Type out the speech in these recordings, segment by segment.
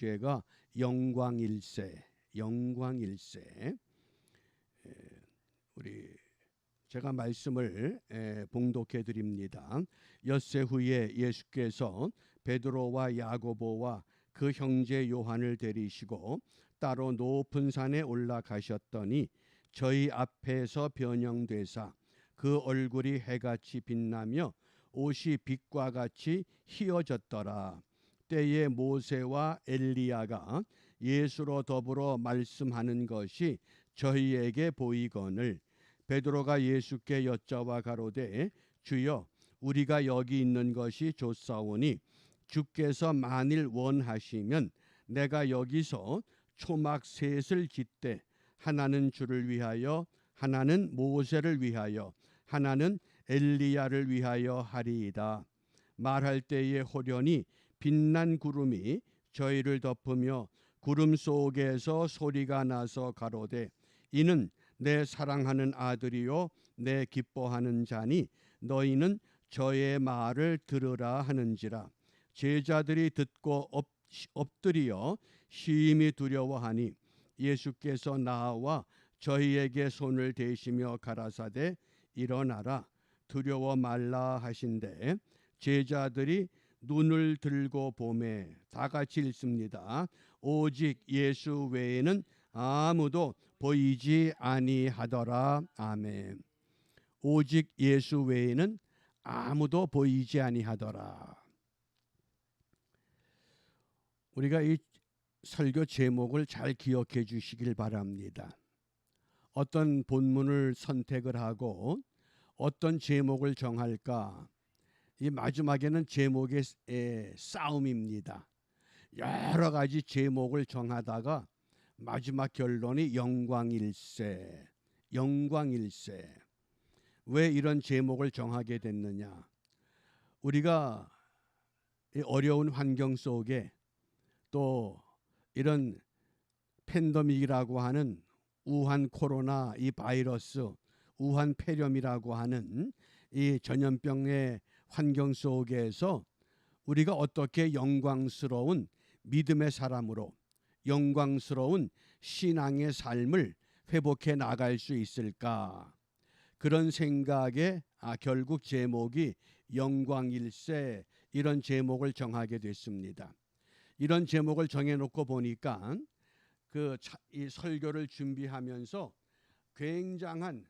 주제가 영광일세. 영광일세. 우리 제가 말씀을 봉독해 드립니다. 엿새 후에 예수께서 베드로와 야고보와 그 형제 요한을 데리시고 따로 높은 산에 올라가셨더니 저희 앞에서 변형되사 그 얼굴이 해같이 빛나며 옷이 빛과 같이 희어졌더라. 때에 모세와 엘리야가 예수로 더불어 말씀하는 것이 저희에게 보이거늘 베드로가 예수께 여짜와 가로되 주여 우리가 여기 있는 것이 좋사오니 주께서 만일 원하시면 내가 여기서 초막 셋을 짓되 하나는 주를 위하여 하나는 모세를 위하여 하나는 엘리야를 위하여 하리이다. 말할 때에 호련히 빛난 구름이 저희를 덮으며 구름 속에서 소리가 나서 가로되 이는 내 사랑하는 아들이요 내 기뻐하는 자니 너희는 저의 말을 들으라 하는지라. 제자들이 듣고 엎드려 심히 두려워하니 예수께서 나와 저희에게 손을 대시며 가라사대 일어나라 두려워 말라 하신대 제자들이 눈을 들고 보매 다 같이 읽습니다. 오직 예수 외에는 아무도 보이지 아니하더라. 아멘. 오직 예수 외에는 아무도 보이지 아니하더라. 우리가 이 설교 제목을 잘 기억해 주시길 바랍니다. 어떤 본문을 선택을 하고 어떤 제목을 정할까? 이 마지막에는 제목의 싸움입니다. 여러 가지 제목을 정하다가 마지막 결론이 영광일세. 영광일세. 왜 이런 제목을 정하게 됐느냐? 우리가 이 어려운 환경 속에 또 이런 팬데믹이라고 하는 우한 코로나 이 바이러스, 우한 폐렴이라고 하는 이 전염병의 환경 속에서 우리가 어떻게 영광스러운 믿음의 사람으로 영광스러운 신앙의 삶을 회복해 나갈 수 있을까? 그런 생각에 결국 제목이 영광일세 이런 제목을 정하게 됐습니다. 이런 제목을 정해놓고 보니까 이 설교를 준비하면서 굉장한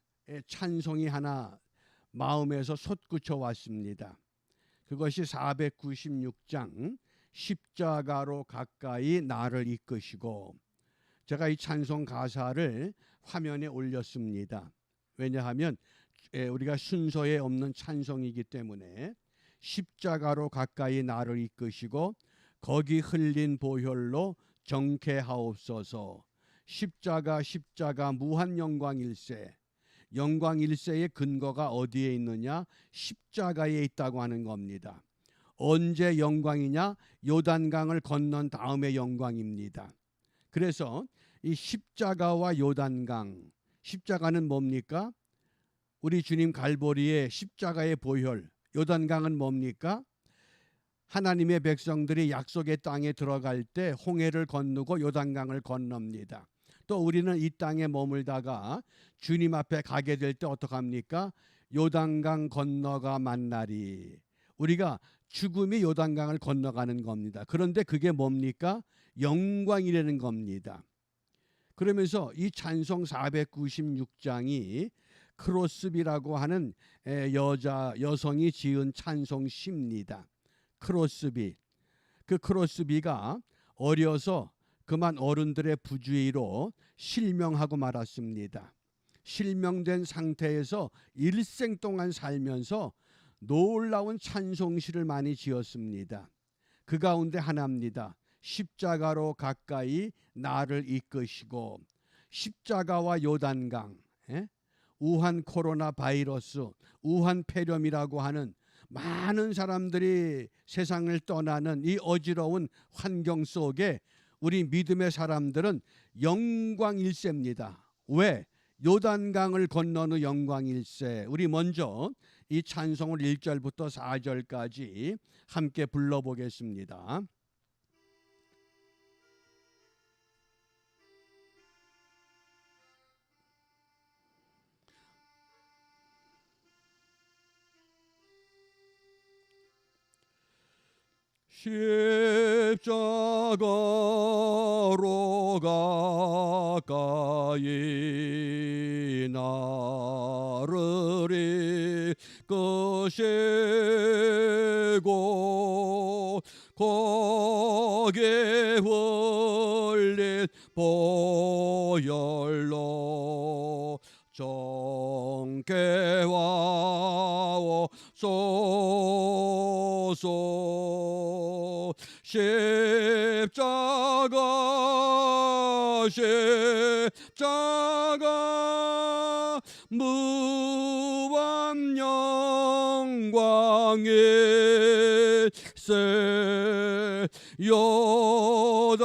찬송이 하나 마음에서 솟구쳐 왔습니다. 그것이 496장 십자가로 가까이 나를 이끄시고 제가 이 찬송 가사를 화면에 올렸습니다. 왜냐하면 우리가 순서에 없는 찬송이기 때문에 십자가로 가까이 나를 이끄시고 거기 흘린 보혈로 정케하옵소서. 십자가 무한 영광일세. 영광일세의 근거가 어디에 있느냐? 십자가에 있다고 하는 겁니다. 언제 영광이냐? 요단강을 건넌 다음에 영광입니다. 그래서 이 십자가와 요단강, 십자가는 뭡니까? 우리 주님 갈보리의 십자가의 보혈, 요단강은 뭡니까? 하나님의 백성들이 약속의 땅에 들어갈 때 홍해를 건너고 요단강을 건넙니다. 또 우리는 이 땅에 머물다가 주님 앞에 가게 될 때 어떡합니까? 요단강 건너가 만나리. 우리가 죽음이 요단강을 건너가는 겁니다. 그런데 그게 뭡니까? 영광이라는 겁니다. 그러면서 이 찬송 496장이 크로스비라고 하는 여성이 지은 찬송시입니다. 크로스비. 그 크로스비가 어려서 그만 어른들의 부주의로 실명하고 말았습니다. 실명된 상태에서 일생 동안 살면서 놀라운 찬송시를 많이 지었습니다. 그 가운데 하나입니다. 십자가로 가까이 나를 이끄시고 십자가와 요단강, 우한 코로나 바이러스, 우한 폐렴이라고 하는 많은 사람들이 세상을 떠나는 이 어지러운 환경 속에 우리 믿음의 사람들은 영광일세입니다. 왜? 요단강을 건너는 영광일세. 우리 먼저 이 찬송을 1절부터 4절까지 함께 불러보겠습니다. 십자가로 가까이 나를 이끄시고 거기에 흘린 보혈로 정케하옵소서. 십자가 무한 영광일세. 요단강을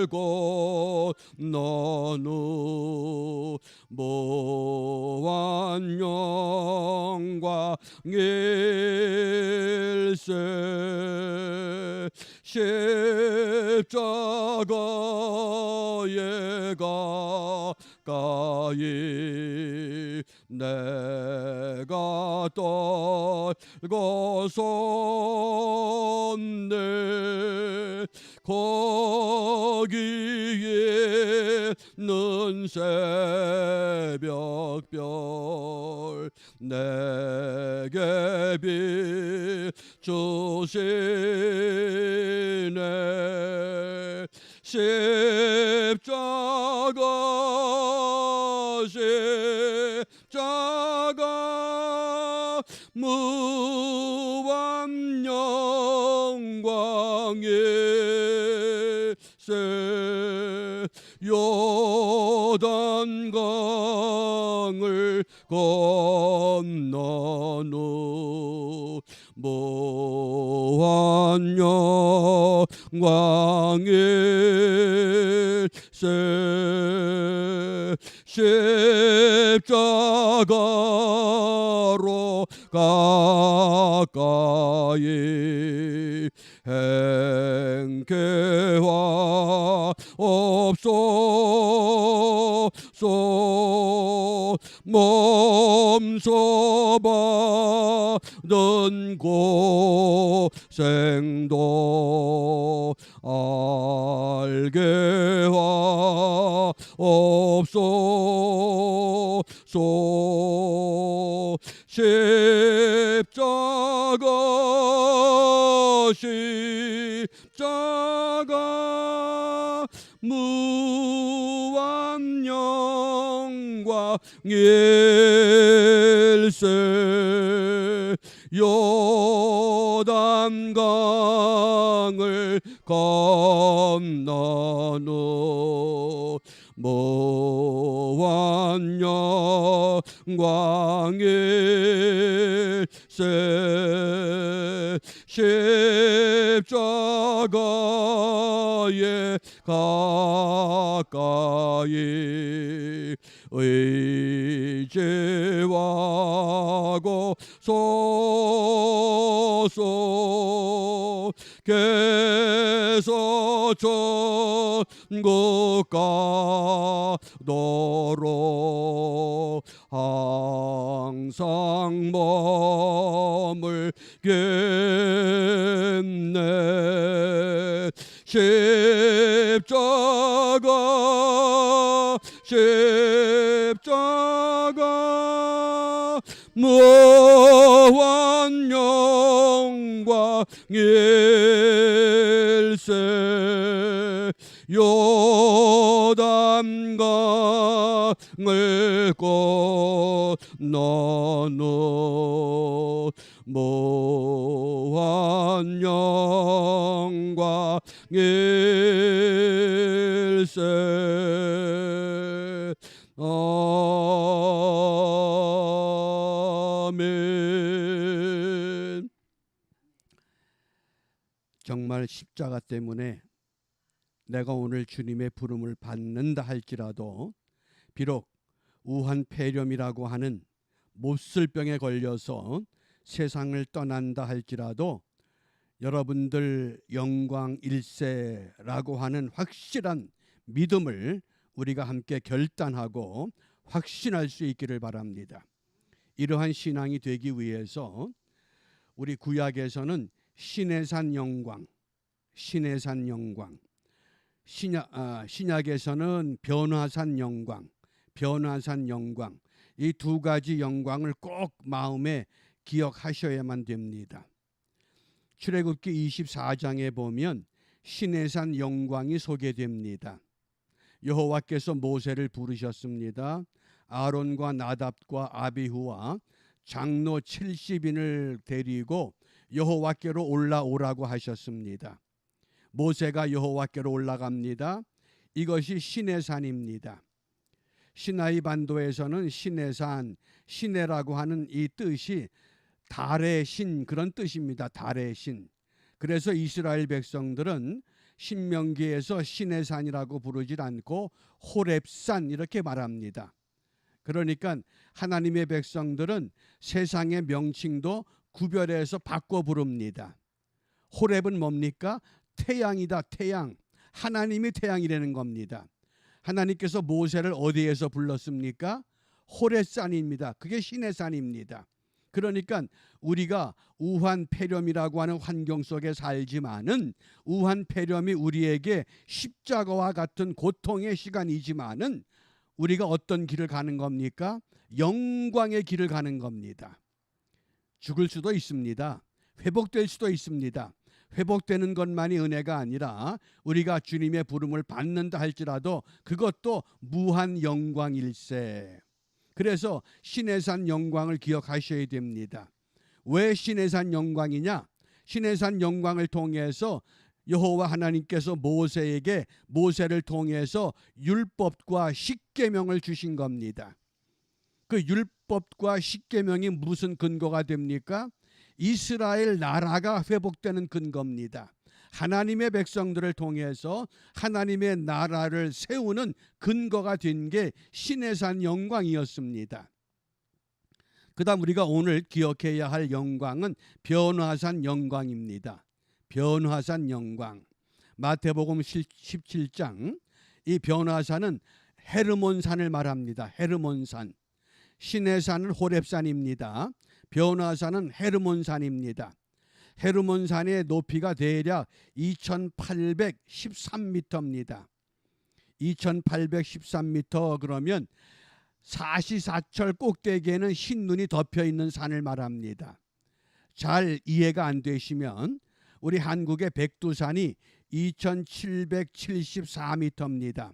건넌 후 무한 영광일세. 십자가에 가까이 내가 떨고 섰네. 거기에는 새벽별 내게 비추시네. 십자가 무한 영광일세. 요단강을 건넌 후 무한 영광일세. 십자가로 가까이 행케하옵소서. 몸소 받은 고생도 알게 하옵소서. 십자가 무한 영광일세. 요단강을 건넌 후 무한 영광일세. 십자가에 가까이 의지하고 서서 계서 천국 가도록 항상 머물겠네. 십자가 무한 영광일세. 요단강을 건넌 후 무한 영광일세. 아멘. 정말 십자가 때문에 내가 오늘 주님의 부름을 받는다 할지라도, 비록 우한폐렴이라고 하는 몹쓸병에 걸려서 세상을 떠난다 할지라도, 여러분들 영광일세라고 하는 확실한 믿음을 우리가 함께 결단하고 확신할 수 있기를 바랍니다. 이러한 신앙이 되기 위해서 우리 구약에서는 시내산 영광, 시내산 영광, 신약에서는 변화산 영광, 변화산 영광, 이 두 가지 영광을 꼭 마음에 기억하셔야만 됩니다. 출애굽기 24장에 보면 시내산 영광이 소개됩니다. 여호와께서 모세를 부르셨습니다. 아론과 나답과 아비후와 장로 70인을 데리고 여호와께로 올라오라고 하셨습니다. 모세가 여호와께로 올라갑니다. 이것이 시내산입니다. 시나이 반도에서는 시내산, 시내라고 하는 이 뜻이 달의 신, 그런 뜻입니다. 달의 신. 그래서 이스라엘 백성들은 신명기에서 시내산이라고 부르질 않고 호렙산 이렇게 말합니다. 그러니까 하나님의 백성들은 세상의 명칭도 구별해서 바꿔 부릅니다. 호렙은 뭡니까? 태양이다, 태양. 하나님이 태양이라는 겁니다. 하나님께서 모세를 어디에서 불렀습니까? 호렙산입니다. 그게 시내산입니다. 그러니까 우리가 우환폐렴이라고 하는 환경 속에 살지만은 우환폐렴이 우리에게 십자가와 같은 고통의 시간이지만은 우리가 어떤 길을 가는 겁니까? 영광의 길을 가는 겁니다. 죽을 수도 있습니다. 회복될 수도 있습니다. 회복되는 것만이 은혜가 아니라 우리가 주님의 부름을 받는다 할지라도 그것도 무한 영광일세. 그래서 시내산 영광을 기억하셔야 됩니다. 왜 시내산 영광이냐? 시내산 영광을 통해서 여호와 하나님께서 모세를 통해서 율법과 십계명을 주신 겁니다. 그 율법과 십계명이 무슨 근거가 됩니까? 이스라엘 나라가 회복되는 근거입니다. 하나님의 백성들을 통해서 하나님의 나라를 세우는 근거가 된 게 시내산 영광이었습니다. 그다음 우리가 오늘 기억해야 할 영광은 변화산 영광입니다. 변화산 영광. 마태복음 17장 이 변화산은 헤르몬산을 말합니다. 헤르몬산. 시내산은 호렙산입니다. 변화산은 헤르몬산입니다. 헤르몬산의 높이가 대략 2813m입니다. 2813m 그러면 사시사철 꼭대기에는 흰눈이 덮여 있는 산을 말합니다. 잘 이해가 안 되시면 우리 한국의 백두산이 2774m입니다.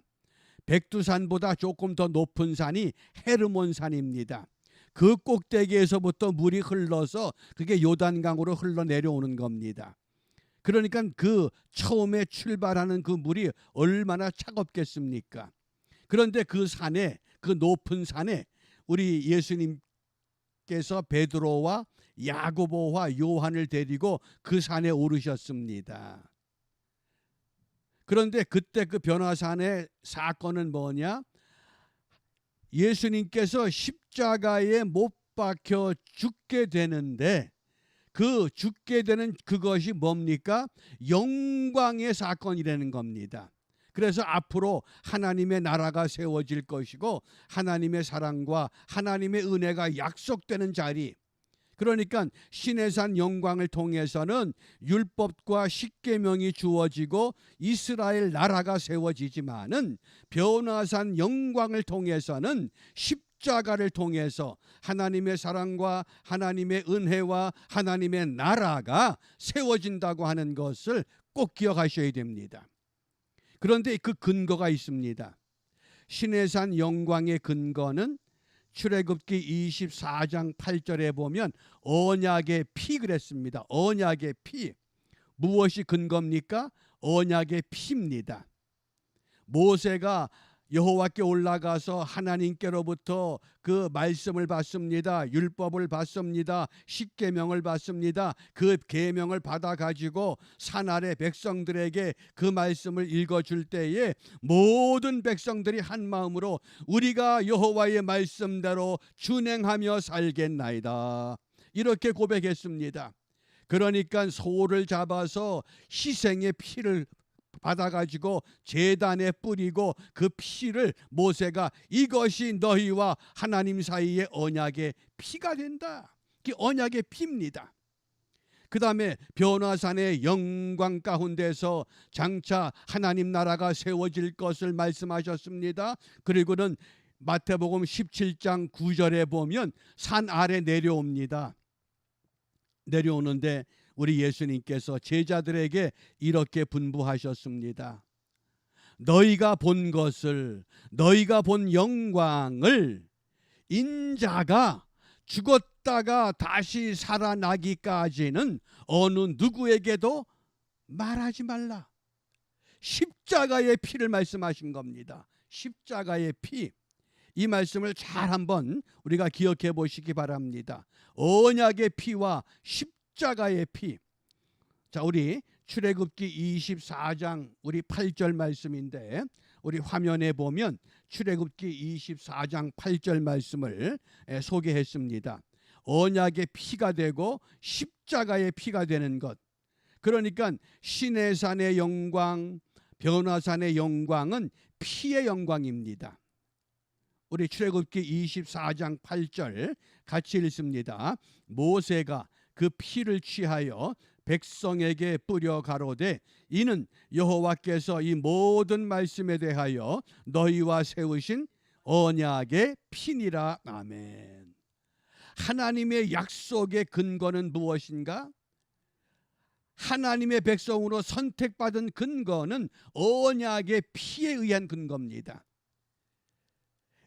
백두산보다 조금 더 높은 산이 헤르몬산입니다. 그 꼭대기에서부터 물이 흘러서 그게 요단강으로 흘러내려오는 겁니다. 그러니까 그 처음에 출발하는 그 물이 얼마나 차갑겠습니까? 그런데 그 산에, 그 높은 산에 우리 예수님께서 베드로와 야고보와 요한을 데리고 그 산에 오르셨습니다. 그런데 그때 그 변화산의 사건은 뭐냐? 예수님께서 십자가에 못 박혀 죽게 되는데 그 죽게 되는 그것이 뭡니까? 영광의 사건이라는 겁니다. 그래서 앞으로 하나님의 나라가 세워질 것이고 하나님의 사랑과 하나님의 은혜가 약속되는 자리, 그러니까 시내산 영광을 통해서는 율법과 십계명이 주어지고 이스라엘 나라가 세워지지만은 변화산 영광을 통해서는 십자가를 통해서 하나님의 사랑과 하나님의 은혜와 하나님의 나라가 세워진다고 하는 것을 꼭 기억하셔야 됩니다. 그런데 그 근거가 있습니다. 시내산 영광의 근거는 출애굽기 24장 8절에 보면 언약의 피 그랬습니다. 언약의 피. 무엇이 근거입니까? 언약의 피입니다. 모세가 여호와께 올라가서 하나님께로부터 그 말씀을 받습니다. 율법을 받습니다. 십계명을 받습니다. 그 계명을 받아 가지고 산 아래 백성들에게 그 말씀을 읽어줄 때에 모든 백성들이 한 마음으로 우리가 여호와의 말씀대로 준행하며 살겠나이다, 이렇게 고백했습니다. 그러니까 소를 잡아서 희생의 피를 받아가지고 제단에 뿌리고 그 피를 모세가 이것이 너희와 하나님 사이의 언약의 피가 된다. 그 언약의 피입니다. 그 다음에 변화산의 영광 가운데서 장차 하나님 나라가 세워질 것을 말씀하셨습니다. 그리고는 마태복음 17장 9절에 보면 산 아래 내려옵니다. 내려오는데 우리 예수님께서 제자들에게 이렇게 분부하셨습니다. 너희가 본 것을, 너희가 본 영광을 인자가 죽었다가 다시 살아나기까지는 어느 누구에게도 말하지 말라. 십자가의 피를 말씀하신 겁니다. 십자가의 피. 이 말씀을 잘 한번 우리가 기억해 보시기 바랍니다. 언약의 피와 십자가의 피. 자, 우리 출애굽기 24장 우리 8절 말씀인데 우리 화면에 보면 출애굽기 24장 8절 말씀을 소개했습니다. 언약의 피가 되고 십자가의 피가 되는 것. 그러니까 시내산의 영광, 변화산의 영광은 피의 영광입니다. 우리 출애굽기 24장 8절 같이 읽습니다. 모세가 그 피를 취하여 백성에게 뿌려 가로되 이는 여호와께서 이 모든 말씀에 대하여 너희와 세우신 언약의 피니라. 아멘. 하나님의 약속의 근거는 무엇인가? 하나님의 백성으로 선택받은 근거는 언약의 피에 의한 근거입니다.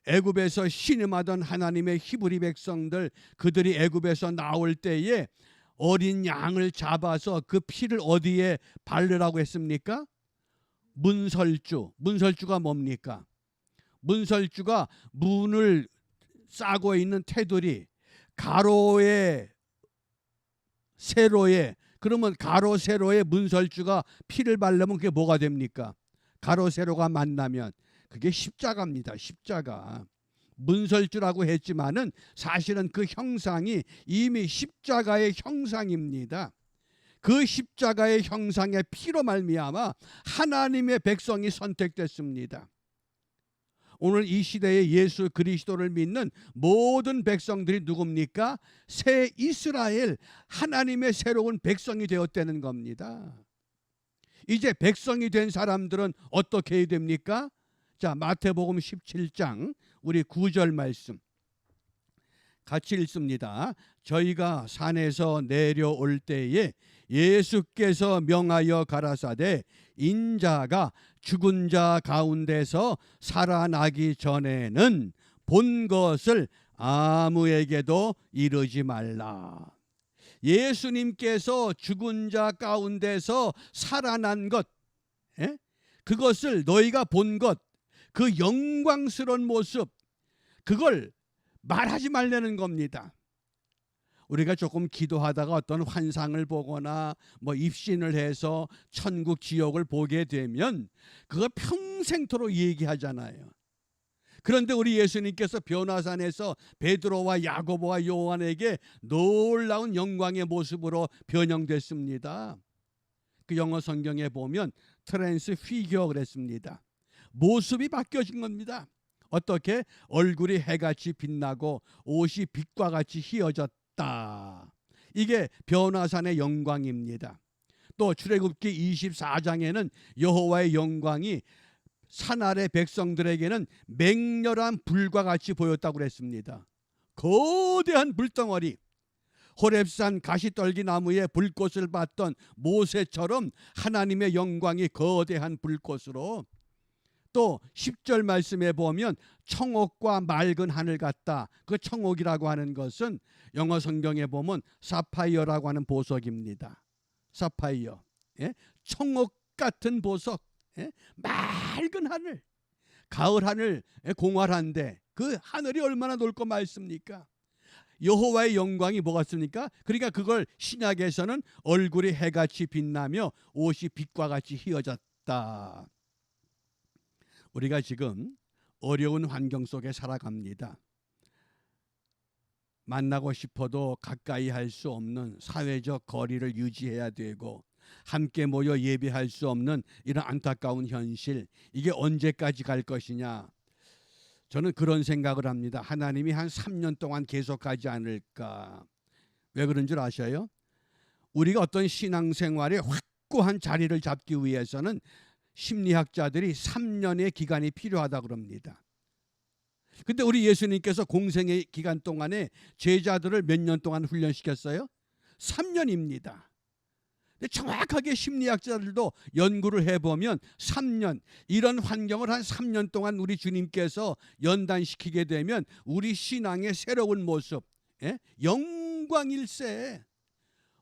애굽에서 신음하던 하나님의 히브리 백성들, 그들이 애굽에서 나올 때에 어린 양을 잡아서 그 피를 어디에 바르라고 했습니까? 문설주. 문설주가 뭡니까? 문설주가 문을 싸고 있는 테두리, 가로에 세로에, 그러면 가로 세로에 문설주가 피를 바르면 그게 뭐가 됩니까? 가로 세로가 만나면 그게 십자가입니다. 십자가. 문설주라고 했지만은 사실은 그 형상이 이미 십자가의 형상입니다. 그 십자가의 형상의 피로 말미암아 하나님의 백성이 선택됐습니다. 오늘 이 시대에 예수 그리스도를 믿는 모든 백성들이 누굽니까? 새 이스라엘, 하나님의 새로운 백성이 되었다는 겁니다. 이제 백성이 된 사람들은 어떻게 해야 됩니까? 자, 마태복음 17장 우리 9절 말씀 같이 읽습니다. 저희가 산에서 내려올 때에 예수께서 명하여 가라사대 인자가 죽은 자 가운데서 살아나기 전에는 본 것을 아무에게도 이르지 말라. 예수님께서 죽은 자 가운데서 살아난 것, 그것을 너희가 본 것, 그 영광스러운 모습, 그걸 말하지 말라는 겁니다. 우리가 조금 기도하다가 어떤 환상을 보거나 입신을 해서 천국 지옥을 보게 되면 그거 평생토록 얘기하잖아요. 그런데 우리 예수님께서 변화산에서 베드로와 야고보와 요한에게 놀라운 영광의 모습으로 변형됐습니다. 그 영어 성경에 보면 트랜스피겨 그랬습니다. 모습이 바뀌어진 겁니다. 어떻게? 얼굴이 해같이 빛나고 옷이 빛과 같이 휘어졌다. 이게 변화산의 영광입니다. 또 출애굽기 24장에는 여호와의 영광이 산 아래 백성들에게는 맹렬한 불과 같이 보였다고 그랬습니다. 거대한 불덩어리, 호렙산 가시떨기 나무에 불꽃을 봤던 모세처럼 하나님의 영광이 거대한 불꽃으로, 또 10절 말씀에 보면 청옥과 맑은 하늘 같다. 그 청옥이라고 하는 것은 영어 성경에 보면 사파이어라고 하는 보석입니다. 사파이어, 청옥 같은 보석, 맑은 하늘, 가을 하늘 공활한데 그 하늘이 얼마나 넓고 맑습니까? 여호와의 영광이 뭐가 있습니까? 그러니까 그걸 신약에서는 얼굴이 해같이 빛나며 옷이 빛과 같이 휘어졌다. 우리가 지금 어려운 환경 속에 살아갑니다. 만나고 싶어도 가까이 할 수 없는 사회적 거리를 유지해야 되고 함께 모여 예배할 수 없는 이런 안타까운 현실, 이게 언제까지 갈 것이냐? 저는 그런 생각을 합니다. 하나님이 한 3년 동안 계속하지 않을까? 왜 그런 줄 아셔요? 우리가 어떤 신앙생활에 확고한 자리를 잡기 위해서는 심리학자들이 3년의 기간이 필요하다 그럽니다. 근데 우리 예수님께서 공생의 기간 동안에 제자들을 몇 년 동안 훈련시켰어요? 3년입니다. 근데 정확하게 심리학자들도 연구를 해보면 3년, 이런 환경을 한 3년 동안 우리 주님께서 연단시키게 되면 우리 신앙의 새로운 모습, 영광일세,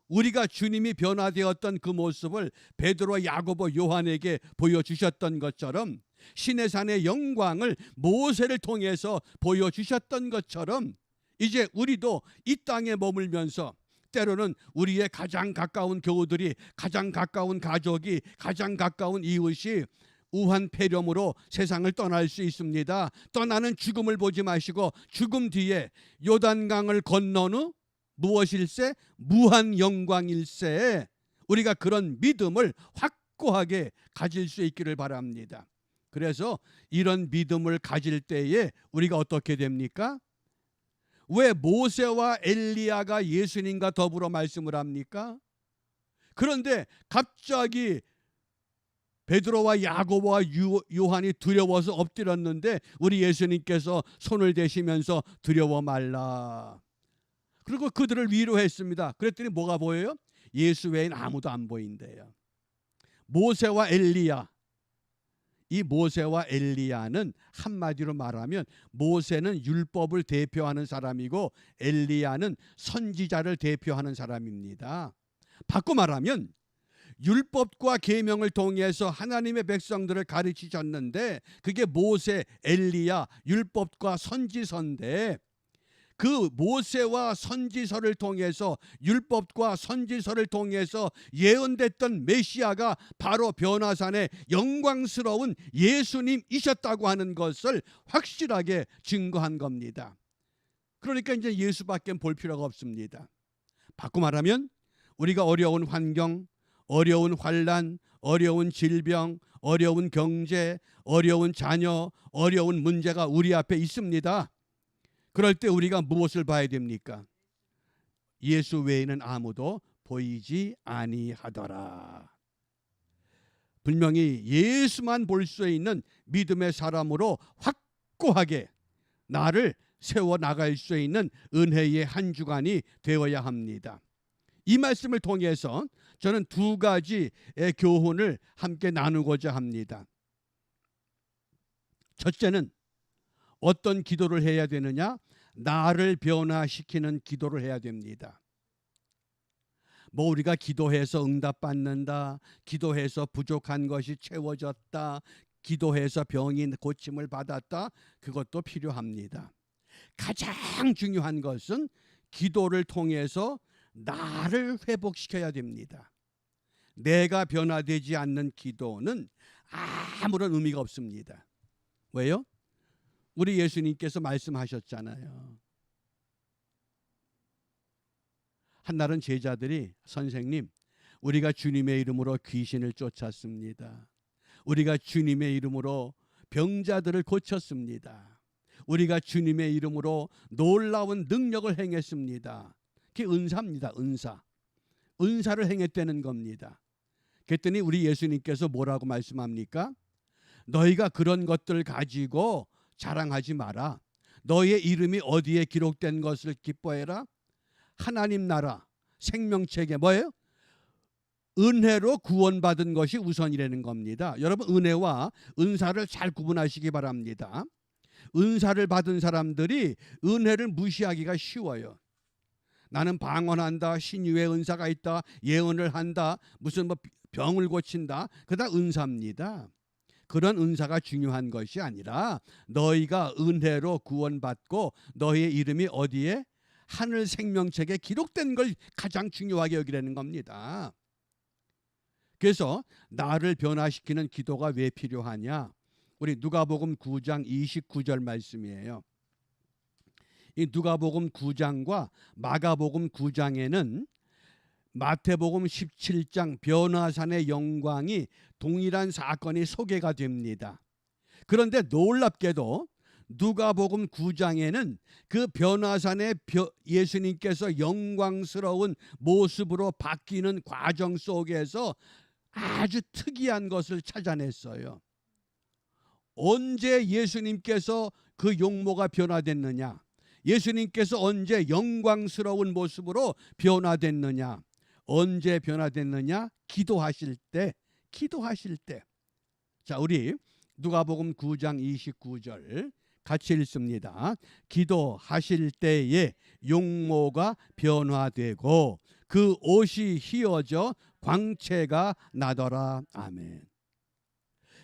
우리가 주님이 변화되었던 그 모습을 베드로, 야고보, 요한에게 보여주셨던 것처럼, 시내산의 영광을 모세를 통해서 보여주셨던 것처럼, 이제 우리도 이 땅에 머물면서 때로는 우리의 가장 가까운 교우들이, 가장 가까운 가족이, 가장 가까운 이웃이 우한 폐렴으로 세상을 떠날 수 있습니다. 떠나는 죽음을 보지 마시고 죽음 뒤에 요단강을 건넌 후 무엇일세? 무한 영광일세. 우리가 그런 믿음을 확고하게 가질 수 있기를 바랍니다. 그래서 이런 믿음을 가질 때에 우리가 어떻게 됩니까? 왜 모세와 엘리야가 예수님과 더불어 말씀을 합니까? 그런데 갑자기 베드로와 야고보와 요한이 두려워서 엎드렸는데 우리 예수님께서 손을 대시면서 두려워 말라. 그리고 그들을 위로했습니다. 그랬더니 뭐가 보여요? 예수 외엔 아무도 안 보인대요. 모세와 엘리야, 이 모세와 엘리야는 한마디로 말하면 모세는 율법을 대표하는 사람이고 엘리야는 선지자를 대표하는 사람입니다. 바꿔 말하면 율법과 계명을 통해서 하나님의 백성들을 가르치셨는데 그게 모세, 엘리야, 율법과 선지서인데, 그 모세와 선지서를 통해서, 율법과 선지서를 통해서 예언됐던 메시아가 바로 변화산의 영광스러운 예수님이셨다고 하는 것을 확실하게 증거한 겁니다. 그러니까 이제 예수밖에 볼 필요가 없습니다. 바꿔 말하면 우리가 어려운 환경, 어려운 환난, 어려운 질병, 어려운 경제, 어려운 자녀, 어려운 문제가 우리 앞에 있습니다. 그럴 때 우리가 무엇을 봐야 됩니까? 예수 외에는 아무도 보이지 아니하더라. 분명히 예수만 볼 수 있는 믿음의 사람으로 확고하게 나를 세워나갈 수 있는 은혜의 한 주간이 되어야 합니다. 이 말씀을 통해서 저는 두 가지의 교훈을 함께 나누고자 합니다. 첫째는 어떤 기도를 해야 되느냐? 나를 변화시키는 기도를 해야 됩니다. 뭐 우리가 기도해서 응답받는다, 기도해서 부족한 것이 채워졌다, 기도해서 병이 고침을 받았다, 그것도 필요합니다. 가장 중요한 것은 기도를 통해서 나를 회복시켜야 됩니다. 내가 변화되지 않는 기도는 아무런 의미가 없습니다. 왜요? 우리 예수님께서 말씀하셨잖아요. 한날은 제자들이, 선생님, 우리가 주님의 이름으로 귀신을 쫓았습니다. 우리가 주님의 이름으로 병자들을 고쳤습니다. 우리가 주님의 이름으로 놀라운 능력을 행했습니다. 그게 은사입니다. 은사. 은사를 행했다는 겁니다. 그랬더니 우리 예수님께서 뭐라고 말씀합니까? 너희가 그런 것들 가지고 자랑하지 마라. 너희의 이름이 어디에 기록된 것을 기뻐해라. 하나님 나라 생명책에 뭐예요? 은혜로 구원받은 것이 우선이라는 겁니다. 여러분, 은혜와 은사를 잘 구분하시기 바랍니다. 은사를 받은 사람들이 은혜를 무시하기가 쉬워요. 나는 방언한다, 신유의 은사가 있다, 예언을 한다, 무슨 뭐 병을 고친다, 그다 은사입니다. 그런 은사가 중요한 것이 아니라 너희가 은혜로 구원받고 너희의 이름이 어디에? 하늘 생명책에 기록된 걸 가장 중요하게 여기라는 겁니다. 그래서 나를 변화시키는 기도가 왜 필요하냐? 우리 누가복음 9장 29절 말씀이에요. 이 누가복음 9장과 마가복음 9장에는 마태복음 17장 변화산의 영광이 동일한 사건이 소개가 됩니다. 그런데 놀랍게도 누가복음 9장에는 그 변화산에 예수님께서 영광스러운 모습으로 바뀌는 과정 속에서 아주 특이한 것을 찾아냈어요. 언제 예수님께서 그 용모가 변화됐느냐? 예수님께서 언제 영광스러운 모습으로 변화됐느냐? 언제 변화됐느냐? 기도하실 때. 자, 우리 누가복음 9장 29절 같이 읽습니다. 기도하실 때에 용모가 변화되고 그 옷이 휘어져 광채가 나더라. 아멘.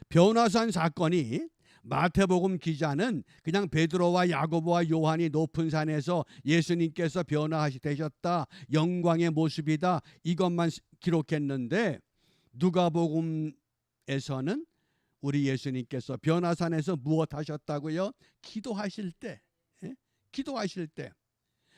변화산 사건이 마태복음 기자는 그냥 베드로와 야고보와 요한이 높은 산에서 예수님께서 변화되셨다, 영광의 모습이다, 이것만 기록했는데 누가복음에서는 우리 예수님께서 변화산에서 무엇 하셨다고요? 기도하실 때. 기도하실 때.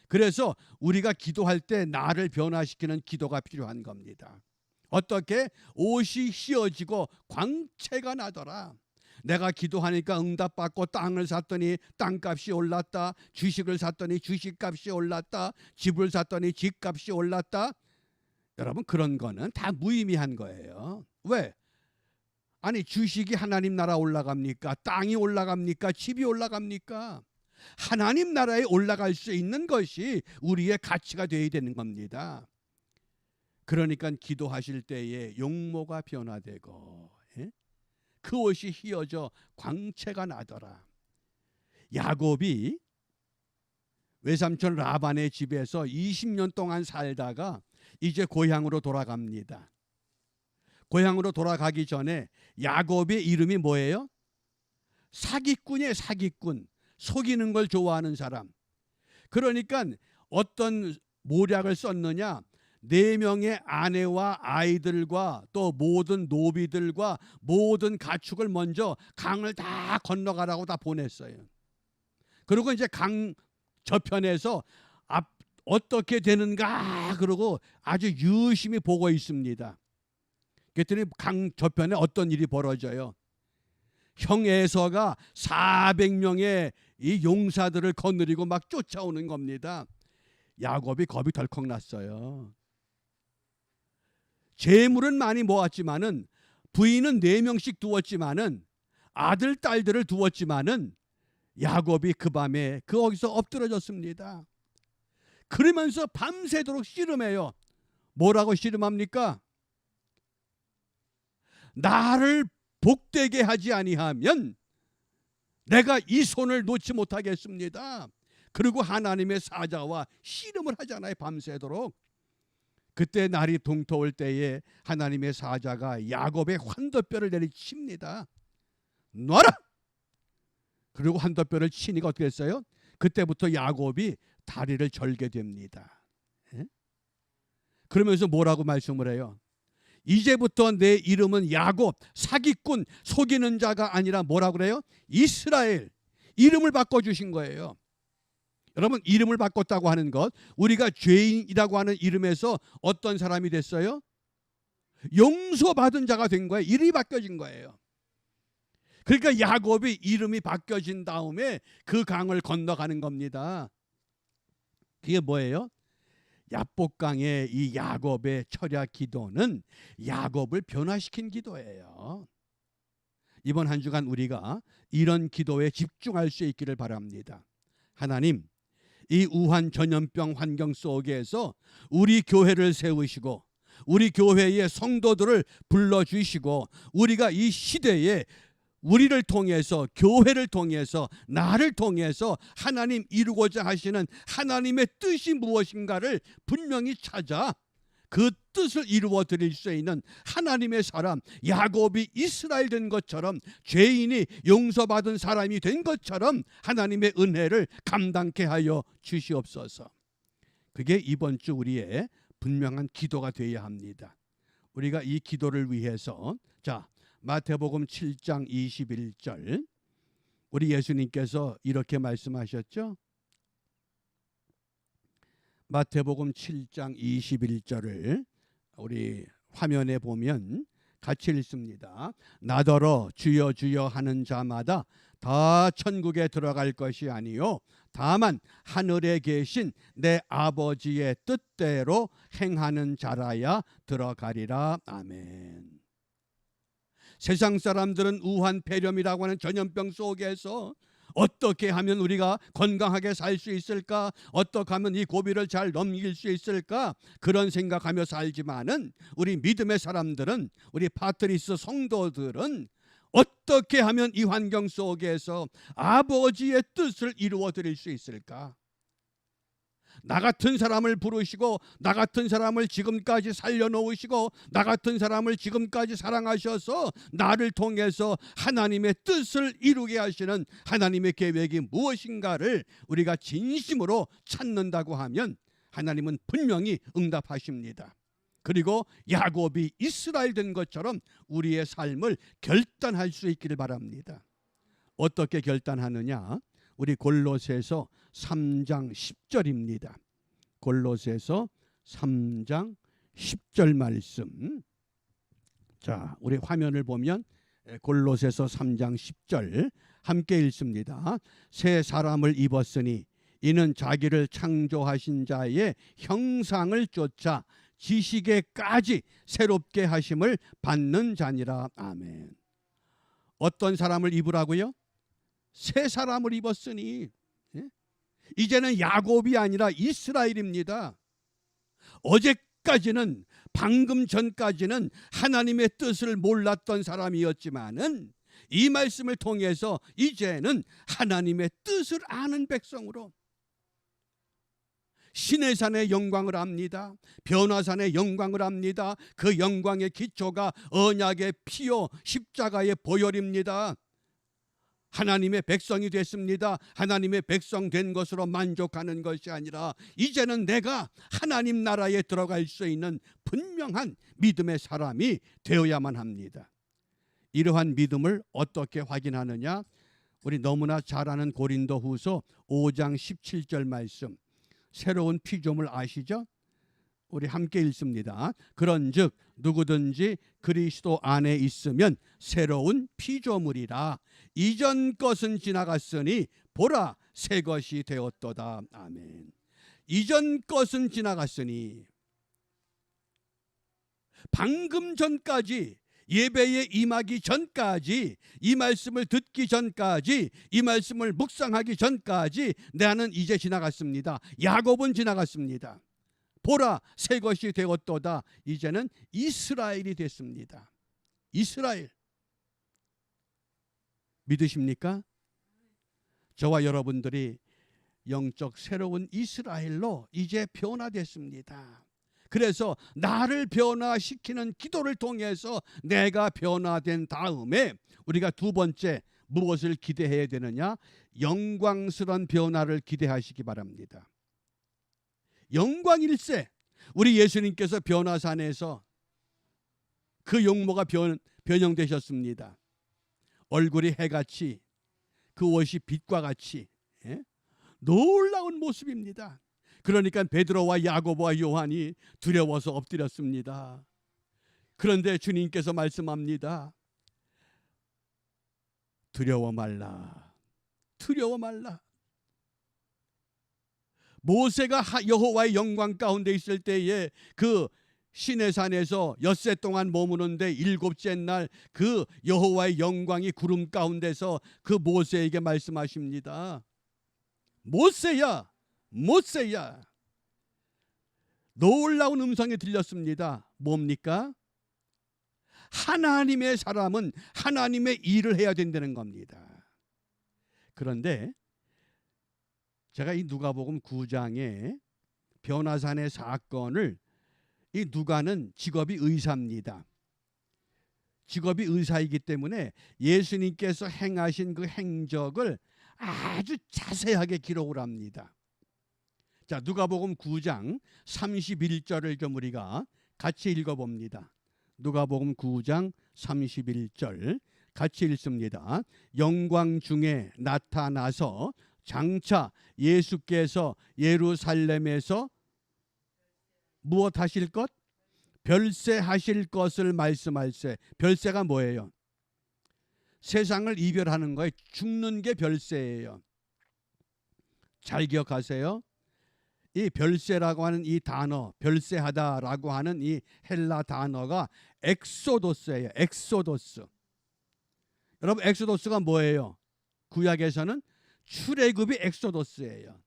그래서 우리가 기도할 때 나를 변화시키는 기도가 필요한 겁니다. 어떻게? 옷이 휘어지고 광채가 나더라. 내가 기도하니까 응답받고 땅을 샀더니 땅값이 올랐다. 주식을 샀더니 주식값이 올랐다. 집을 샀더니 집값이 올랐다. 여러분, 그런 거는 다 무의미한 거예요. 왜? 아니, 주식이 하나님 나라 올라갑니까? 땅이 올라갑니까? 집이 올라갑니까? 하나님 나라에 올라갈 수 있는 것이 우리의 가치가 되어야 되는 겁니다. 그러니까 기도하실 때에 용모가 변화되고 그 옷이 휘어져 광채가 나더라. 야곱이 외삼촌 라반의 집에서 20년 동안 살다가 이제 고향으로 돌아갑니다. 고향으로 돌아가기 전에 야곱의 이름이 뭐예요? 사기꾼이에요. 사기꾼. 속이는 걸 좋아하는 사람. 그러니까 어떤 모략을 썼느냐? 4명의 아내와 아이들과 또 모든 노비들과 모든 가축을 먼저 강을 다 건너가라고 다 보냈어요. 그리고 이제 강 저편에서 어떻게 되는가 그러고 아주 유심히 보고 있습니다. 그랬더니 강 저편에 어떤 일이 벌어져요. 형 에서가 400명의 이 용사들을 거느리고 막 쫓아오는 겁니다. 야곱이 겁이 덜컥 났어요. 재물은 많이 모았지만은, 부인은 4명씩 두었지만은, 아들 딸들을 두었지만은 야곱이 그 밤에 거기서 엎드러졌습니다. 그러면서 밤새도록 씨름해요. 뭐라고 씨름합니까? 나를 복되게 하지 아니하면 내가 이 손을 놓지 못하겠습니다. 그리고 하나님의 사자와 씨름을 하잖아요. 밤새도록. 그때 날이 동토울 때에 하나님의 사자가 야곱의 환도뼈를 내리칩니다. 놔라! 그리고 환도뼈를 치니까 어떻게 했어요? 그때부터 야곱이 다리를 절게 됩니다. 그러면서 뭐라고 말씀을 해요? 이제부터 내 이름은 야곱, 사기꾼, 속이는 자가 아니라 뭐라고 그래요? 이스라엘. 이름을 바꿔주신 거예요. 여러분, 이름을 바꿨다고 하는 것, 우리가 죄인이라고 하는 이름에서 어떤 사람이 됐어요? 용서받은 자가 된 거예요. 이름이 바뀌어진 거예요. 그러니까 야곱이 이름이 바뀌어진 다음에 그 강을 건너가는 겁니다. 그게 뭐예요? 야복강의 이 야곱의 철야 기도는 야곱을 변화시킨 기도예요. 이번 한 주간 우리가 이런 기도에 집중할 수 있기를 바랍니다. 하나님, 이 우한 전염병 환경 속에서 우리 교회를 세우시고 우리 교회의 성도들을 불러주시고 우리가 이 시대에 우리를 통해서, 교회를 통해서, 나를 통해서 하나님 이루고자 하시는 하나님의 뜻이 무엇인가를 분명히 찾아 그 뜻을 이루어 드릴 수 있는 하나님의 사람, 야곱이 이스라엘 된 것처럼, 죄인이 용서받은 사람이 된 것처럼 하나님의 은혜를 감당케 하여 주시옵소서. 그게 이번 주 우리의 분명한 기도가 되어야 합니다. 우리가 이 기도를 위해서, 자, 마태복음 7장 21절, 우리 예수님께서 이렇게 말씀하셨죠. 마태복음 7장 21절을 우리 화면에 보면 같이 읽습니다. 나더러 주여 주여 하는 자마다 다 천국에 들어갈 것이 아니요 다만 하늘에 계신 내 아버지의 뜻대로 행하는 자라야 들어가리라. 아멘. 세상 사람들은 우한 폐렴이라고 하는 전염병 속에서 어떻게 하면 우리가 건강하게 살 수 있을까? 어떻게 하면 이 고비를 잘 넘길 수 있을까? 그런 생각하며 살지만은 우리 믿음의 사람들은, 우리 파트리스 성도들은 어떻게 하면 이 환경 속에서 아버지의 뜻을 이루어 드릴 수 있을까? 나 같은 사람을 부르시고 나 같은 사람을 지금까지 살려놓으시고 나 같은 사람을 지금까지 사랑하셔서 나를 통해서 하나님의 뜻을 이루게 하시는 하나님의 계획이 무엇인가를 우리가 진심으로 찾는다고 하면 하나님은 분명히 응답하십니다. 그리고 야곱이 이스라엘 된 것처럼 우리의 삶을 결단할 수 있기를 바랍니다. 어떻게 결단하느냐? 우리 골로새서 3장 10절입니다. 골로새서 3장 10절 말씀. 자, 우리 화면을 보면 골로새서 3장 10절 함께 읽습니다. 새 사람을 입었으니 이는 자기를 창조하신 자의 형상을 쫓아 지식에까지 새롭게 하심을 받는 자니라. 아멘. 어떤 사람을 입으라고요? 새 사람을 입었으니, 이제는 야곱이 아니라 이스라엘입니다. 어제까지는, 방금 전까지는 하나님의 뜻을 몰랐던 사람이었지만은 이 말씀을 통해서 이제는 하나님의 뜻을 아는 백성으로 시내산의 영광을 압니다. 변화산의 영광을 압니다. 그 영광의 기초가 언약의 피요 십자가의 보혈입니다. 하나님의 백성이 됐습니다. 하나님의 백성 된 것으로 만족하는 것이 아니라 이제는 내가 하나님 나라에 들어갈 수 있는 분명한 믿음의 사람이 되어야만 합니다. 이러한 믿음을 어떻게 확인하느냐? 우리 너무나 잘 아는 고린도후서 5장 17절 말씀, 새로운 피조물 아시죠? 우리 함께 읽습니다. 그런즉 누구든지 그리스도 안에 있으면 새로운 피조물이라. 이전 것은 지나갔으니 보라 새 것이 되었도다. 아멘. 이전 것은 지나갔으니, 방금 전까지, 예배에 임하기 전까지, 이 말씀을 듣기 전까지, 이 말씀을 묵상하기 전까지 나는 이제 지나갔습니다. 야곱은 지나갔습니다. 보라 새 것이 되었도다. 이제는 이스라엘이 됐습니다. 이스라엘 믿으십니까? 저와 여러분들이 영적 새로운 이스라엘로 이제 변화됐습니다. 그래서 나를 변화시키는 기도를 통해서 내가 변화된 다음에 우리가 두 번째 무엇을 기대해야 되느냐? 영광스러운 변화를 기대하시기 바랍니다. 영광일세. 우리 예수님께서 변화산에서 그 용모가 변형되셨습니다. 얼굴이 해같이, 그 옷이 빛과 같이, 놀라운 모습입니다. 그러니까 베드로와 야고보와 요한이 두려워서 엎드렸습니다. 그런데 주님께서 말씀합니다. 두려워 말라. 두려워 말라. 모세가 여호와의 영광 가운데 있을 때에 그 시내산에서 엿새 동안 머무는데 일곱째 날 그 여호와의 영광이 구름 가운데서 그 모세에게 말씀하십니다. 모세야, 모세야. 놀라운 음성이 들렸습니다. 뭡니까? 하나님의 사람은 하나님의 일을 해야 된다는 겁니다. 그런데 제가 이 누가복음 9장에 변화산의 사건을, 이 누가는 직업이 의사입니다. 직업이 의사이기 때문에 예수님께서 행하신 그 행적을 아주 자세하게 기록을 합니다. 자, 누가복음 9장 31절을 좀 우리가 같이 읽어봅니다. 누가복음 9장 31절 같이 읽습니다. 영광 중에 나타나서 장차 예수께서 예루살렘에서 무엇 하실 것? 별세 하실 것을 말씀할세. 별세가 뭐예요? 세상을 이별하는 거에 죽는 게 별세예요. 잘 기억하세요. 이 별세라고 하는 이 단어, 별세하다라고 하는 이 헬라 단어가 엑소도스예요. 엑소도스. 여러분, 엑소도스가 뭐예요? 구약에서는 출애굽이 엑소도스예요.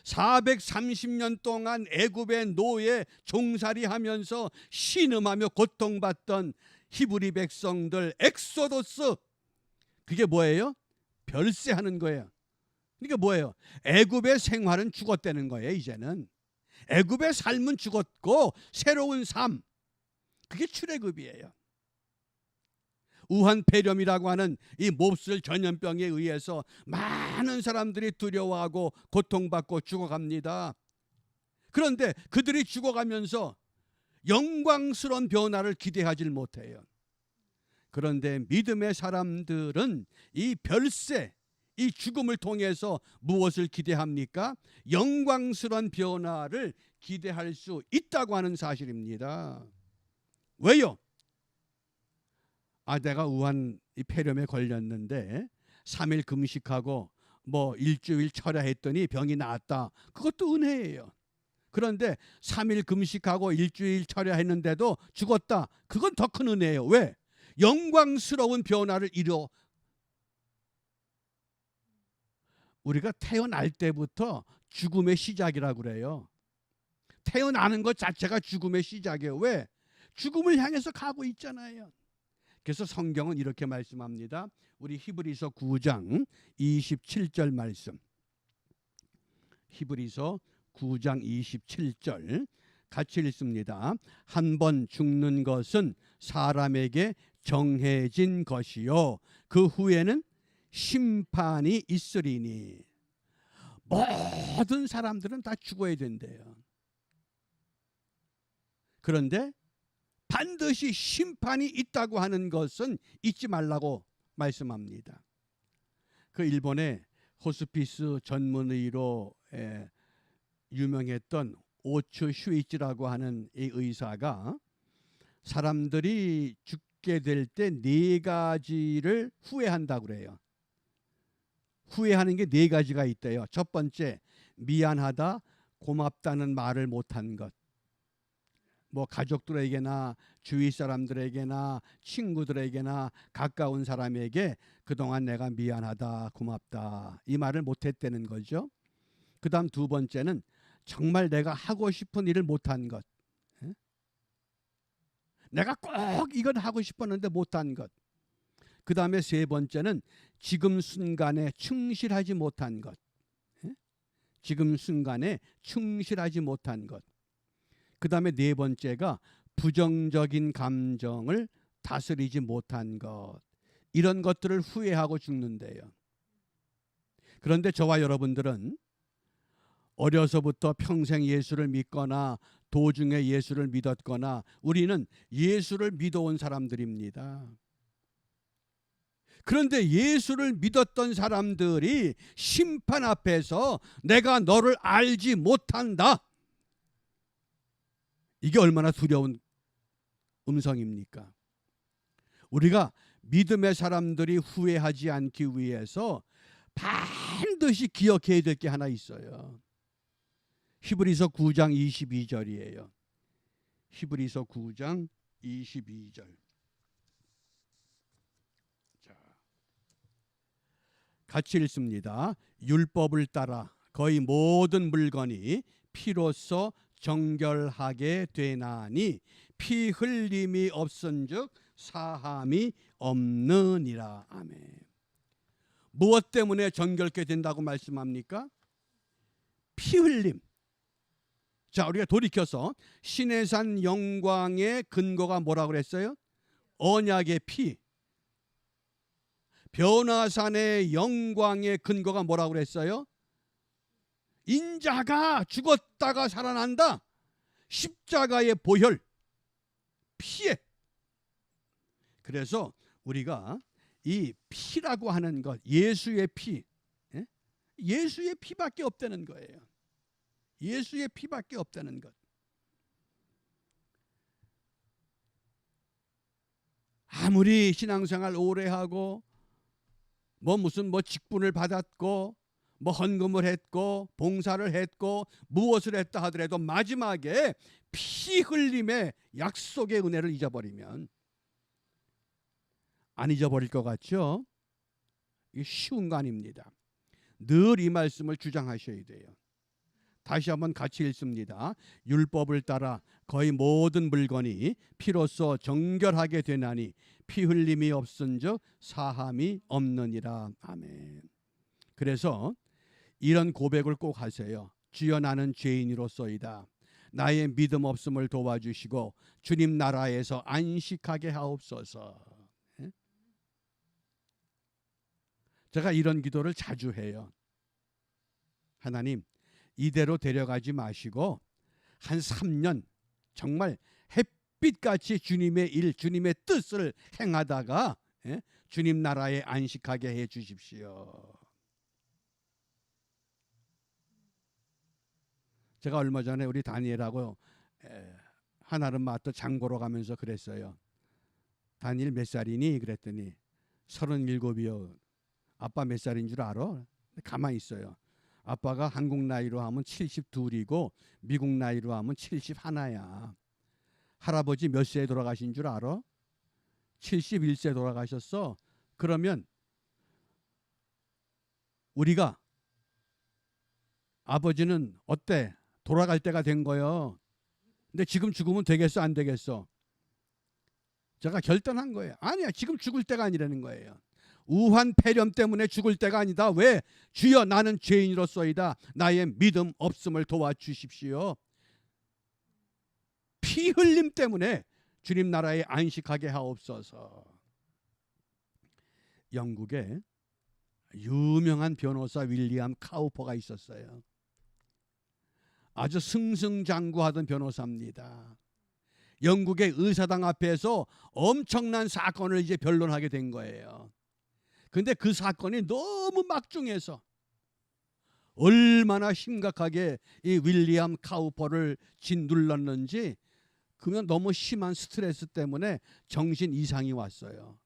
430년 동안 애굽의 노예 종살이하면서 신음하며 고통받던 히브리 백성들 엑소도스, 그게 뭐예요? 별세하는 거예요. 그러니까 뭐예요? 애굽의 생활은 죽었다는 거예요. 이제는 애굽의 삶은 죽었고 새로운 삶, 그게 출애굽이에요. 우한 폐렴이라고 하는 이 몹쓸 전염병에 의해서 많은 사람들이 두려워하고 고통받고 죽어갑니다. 그런데 그들이 죽어가면서 영광스러운 변화를 기대하지 못해요. 그런데 믿음의 사람들은 이 별세, 이 죽음을 통해서 무엇을 기대합니까? 영광스러운 변화를 기대할 수 있다고 하는 사실입니다. 왜요? 내가 우한 폐렴에 걸렸는데 3일 금식하고 뭐 일주일 철야했더니 병이 나았다. 그것도 은혜예요. 그런데 3일 금식하고 일주일 철야했는데도 죽었다. 그건 더 큰 은혜예요. 왜? 영광스러운 변화를 이뤄. 우리가 태어날 때부터 죽음의 시작이라고 그래요. 태어나는 것 자체가 죽음의 시작이에요. 왜? 죽음을 향해서 가고 있잖아요. 그래서 성경은 이렇게 말씀합니다. 우리 히브리서 9장 27절 말씀. 히브리서 9장 27절 같이 읽습니다. 한 번 죽는 것은 사람에게 정해진 것이요 그 후에는 심판이 있으리니. 모든 사람들은 다 죽어야 된대요. 그런데 반드시 심판이 있다고 하는 것은 잊지 말라고 말씀합니다. 그 일본의 호스피스 전문의로 유명했던 오츠 슈이치라고 하는 이 의사가 사람들이 죽게 될 때 4가지를 후회한다고 그래요. 후회하는 게 4가지가 있대요. 첫 번째, 미안하다, 고맙다는 말을 못한 것. 뭐 가족들에게나 주위 사람들에게나 친구들에게나 가까운 사람에게 그동안 내가 미안하다, 고맙다 이 말을 못했다는 거죠. 그 다음 2번째는 정말 내가 하고 싶은 일을 못한 것. 내가 꼭 이건 하고 싶었는데 못한 것. 그 다음에 3번째는 지금 순간에 충실하지 못한 것. 지금 순간에 충실하지 못한 것. 그 다음에 4번째가 부정적인 감정을 다스리지 못한 것. 이런 것들을 후회하고 죽는데요. 그런데 저와 여러분들은 어려서부터 평생 예수를 믿거나 도중에 예수를 믿었거나 우리는 예수를 믿어온 사람들입니다. 그런데 예수를 믿었던 사람들이 심판 앞에서 내가 너를 알지 못한다. 이게 얼마나 두려운 음성입니까? 우리가 믿음의 사람들이 후회하지 않기 위해서 반드시 기억해야 될 게 하나 있어요. 히브리서 9장 22절이에요. 히브리서 9장 22절. 자, 같이 읽습니다. 율법을 따라 거의 모든 물건이 피로써 정결하게 되나니 피 흘림이 없은즉 사함이 없느니라. 아멘. 무엇 때문에 정결케 된다고 말씀합니까? 피 흘림. 자, 우리가 돌이켜서 시내산 영광의 근거가 뭐라고 그랬어요? 언약의 피. 변화산의 영광의 근거가 뭐라고 그랬어요? 인자가 죽었다가 살아난다. 십자가의 보혈, 피에. 그래서 우리가 이 피라고 하는 것, 예수의 피, 예수의 피밖에 없다는 거예요. 예수의 피밖에 없다는 것. 아무리 신앙생활 오래 하고 무슨 직분을 받았고 헌금을 했고 봉사를 했고 무엇을 했다 하더라도 마지막에 피 흘림의 약속의 은혜를 잊어버리면, 안 잊어버릴 것 같죠? 이게 쉬운 거 아닙니다. 늘 이 말씀을 주장하셔야 돼요. 다시 한번 같이 읽습니다. 율법을 따라 거의 모든 물건이 피로써 정결하게 되나니 피 흘림이 없은즉 사함이 없느니라. 아멘. 그래서 이런 고백을 꼭 하세요. 주여 나는 죄인으로소이다. 나의 믿음 없음을 도와주시고 주님 나라에서 안식하게 하옵소서. 제가 이런 기도를 자주 해요. 하나님, 이대로 데려가지 마시고 한 3년 정말 햇빛같이 주님의 일, 주님의 뜻을 행하다가 주님 나라에 안식하게 해 주십시오. 제가 얼마 전에 우리 다니엘하고 하나름마트 장보러 가면서 그랬어요. 다니엘 몇 살이니? 그랬더니 37이요. 아빠 몇 살인 줄 알아? 가만히 있어요. 아빠가 한국 나이로 하면 72이고 미국 나이로 하면 71이야. 할아버지 몇 세에 돌아가신 줄 알아? 71세 돌아가셨어. 그러면 우리가 아버지는 어때? 돌아갈 때가 된 거예요. 근데 지금 죽으면 되겠어? 안 되겠어? 제가 결단한 거예요. 아니야, 지금 죽을 때가 아니라는 거예요. 우한 폐렴 때문에 죽을 때가 아니다. 왜? 주여 나는 죄인으로소이다. 나의 믿음 없음을 도와주십시오. 피 흘림 때문에 주님 나라에 안식하게 하옵소서. 영국에 유명한 변호사 윌리엄 카우퍼가 있었어요. 아주 승승장구하던 변호사입니다. 영국의 의사당 앞에서 엄청난 사건을 이제 변론하게 된 거예요. 근데 그 사건이 너무 막중해서 얼마나 심각하게 이 윌리엄 카우퍼를 짓눌렀는지, 그냥 너무 심한 스트레스 때문에 정신 이상이 왔어요.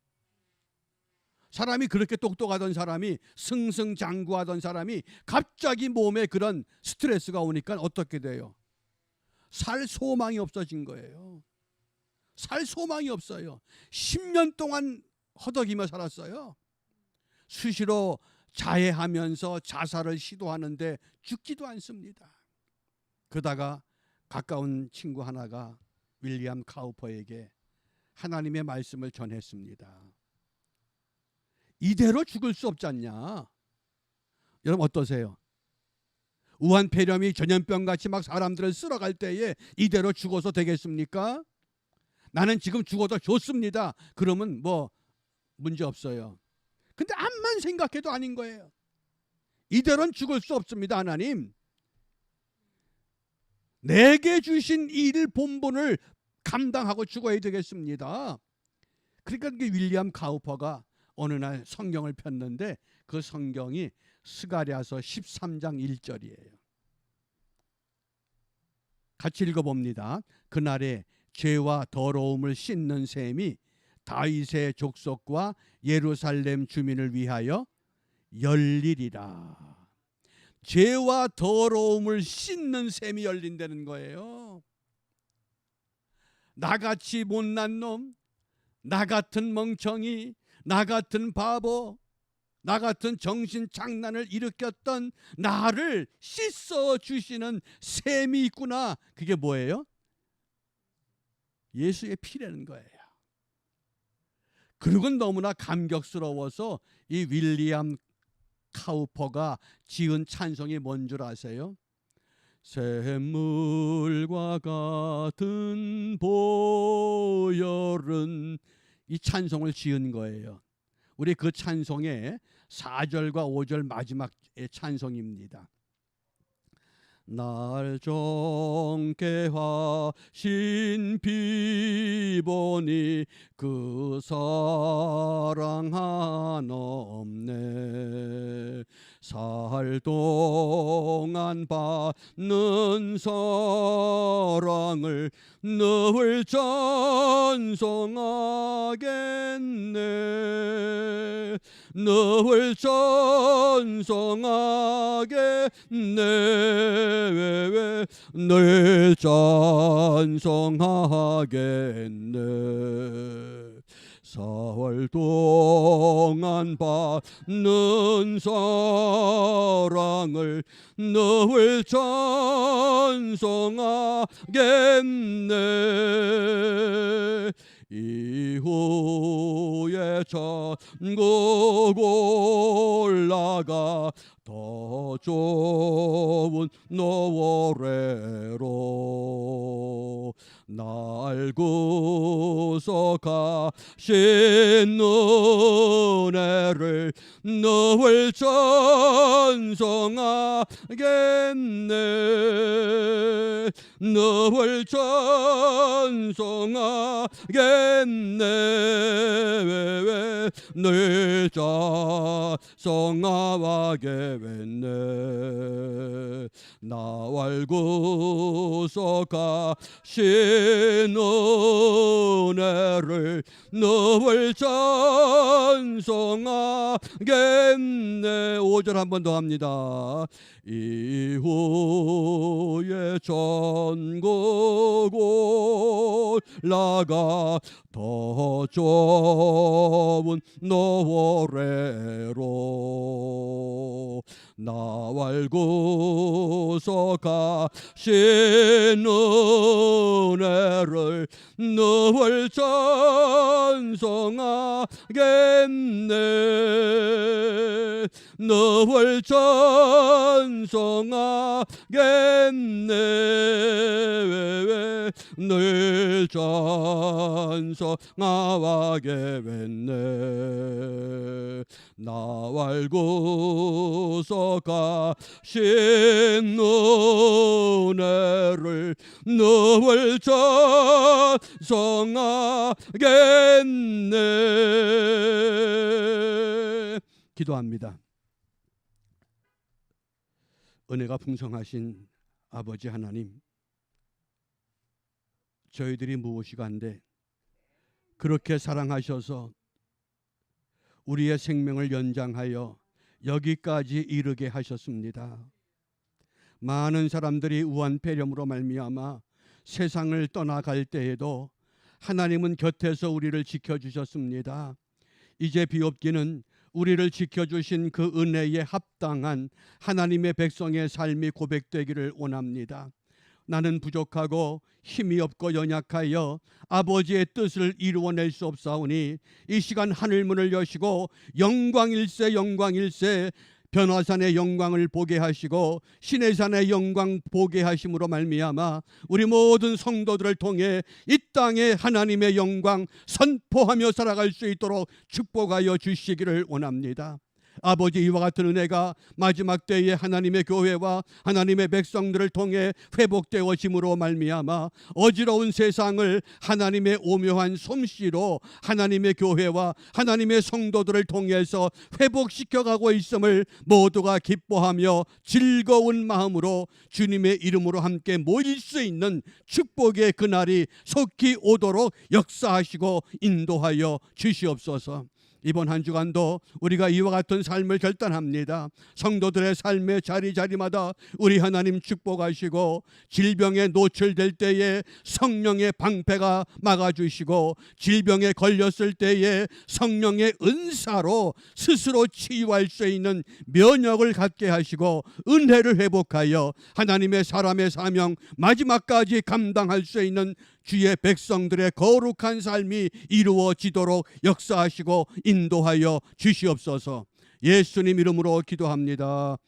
사람이 그렇게 똑똑하던 사람이, 승승장구하던 사람이 갑자기 몸에 그런 스트레스가 오니까 어떻게 돼요? 살 소망이 없어진 거예요. 살 소망이 없어요. 10년 동안 허덕이며 살았어요. 수시로 자해하면서 자살을 시도하는데 죽지도 않습니다. 그러다가 가까운 친구 하나가 윌리엄 카우퍼에게 하나님의 말씀을 전했습니다. 이대로 죽을 수 없지 않냐? 여러분 어떠세요? 우한폐렴이 전염병같이 막 사람들을 쓸어갈 때에 이대로 죽어서 되겠습니까? 나는 지금 죽어도 좋습니다. 그러면 문제 없어요. 근데 암만 생각해도 아닌 거예요. 이대로는 죽을 수 없습니다. 하나님, 내게 주신 일 본분을 감당하고 죽어야 되겠습니다. 그러니까 윌리엄 카우퍼가 어느 날 성경을 폈는데 그 성경이 스가랴서 13장 1절이에요. 같이 읽어봅니다. 그날에 죄와 더러움을 씻는 셈이 다윗의 족속과 예루살렘 주민을 위하여 열리리라. 죄와 더러움을 씻는 셈이 열린다는 거예요. 나같이 못난 놈, 나 같은 멍청이, 나 같은 바보, 나 같은 정신 장난을 일으켰던 나를 씻어 주시는 셈이 있구나. 그게 뭐예요? 예수의 피라는 거예요. 그리고 너무나 감격스러워서 이 윌리엄 카우퍼가 지은 찬송이 뭔 줄 아세요? 샘물과 같은 보혈은, 이 찬송을 지은 거예요. 우리 그 찬송의 4절과 5절 마지막의 찬송입니다. 날 정케 하신 피 보니 그 사랑 한없네. 살 동안 받는 사랑을 늘 찬송하겠네. 늘 찬송하겠네. 늘 찬송하겠네. 사흘 동안 받는 사랑을 늘 찬송하겠네. 이후에 천국 올라가 더 좋은 노래로 날 구속하신 은혜를 늘 찬송하겠네. 늘 찬송하겠네. 늘 찬송하겠네. 나를 구속하신 은혜를 늘 찬송하겠네. 5절 한 번 더 합니다. 이후에 천국 올라가 더 좋은 노래로 나를 구속하신 은혜를 늘 찬송하겠네. 늘 찬송하겠네. 늘 찬송하겠네. 나를 구속하신 은혜를 늘 찬송하겠네. 기도합니다. 은혜가 풍성하신 아버지 하나님, 저희들이 무엇이간데 그렇게 사랑하셔서 우리의 생명을 연장하여 여기까지 이르게 하셨습니다. 많은 사람들이 우한 폐렴으로 말미암아 세상을 떠나갈 때에도 하나님은 곁에서 우리를 지켜주셨습니다. 이제 비옵기는 우리를 지켜주신 그 은혜에 합당한 하나님의 백성의 삶이 고백되기를 원합니다. 나는 부족하고 힘이 없고 연약하여 아버지의 뜻을 이루어낼 수 없사오니 이 시간 하늘문을 여시고 영광일세 영광일세 변화산의 영광을 보게 하시고 시내산의 영광 보게 하심으로 말미암아 우리 모든 성도들을 통해 이 땅에 하나님의 영광 선포하며 살아갈 수 있도록 축복하여 주시기를 원합니다. 아버지, 이와 같은 은혜가 마지막 때에 하나님의 교회와 하나님의 백성들을 통해 회복되어짐으로 말미암아 어지러운 세상을 하나님의 오묘한 솜씨로 하나님의 교회와 하나님의 성도들을 통해서 회복시켜가고 있음을 모두가 기뻐하며 즐거운 마음으로 주님의 이름으로 함께 모일 수 있는 축복의 그날이 속히 오도록 역사하시고 인도하여 주시옵소서. 이번 한 주간도 우리가 이와 같은 삶을 결단합니다. 성도들의 삶의 자리자리마다 우리 하나님 축복하시고 질병에 노출될 때에 성령의 방패가 막아주시고 질병에 걸렸을 때에 성령의 은사로 스스로 치유할 수 있는 면역을 갖게 하시고 은혜를 회복하여 하나님의 사람의 사명 마지막까지 감당할 수 있는 주의 백성들의 거룩한 삶이 이루어지도록 역사하시고 인도하여 주시옵소서. 예수님 이름으로 기도합니다.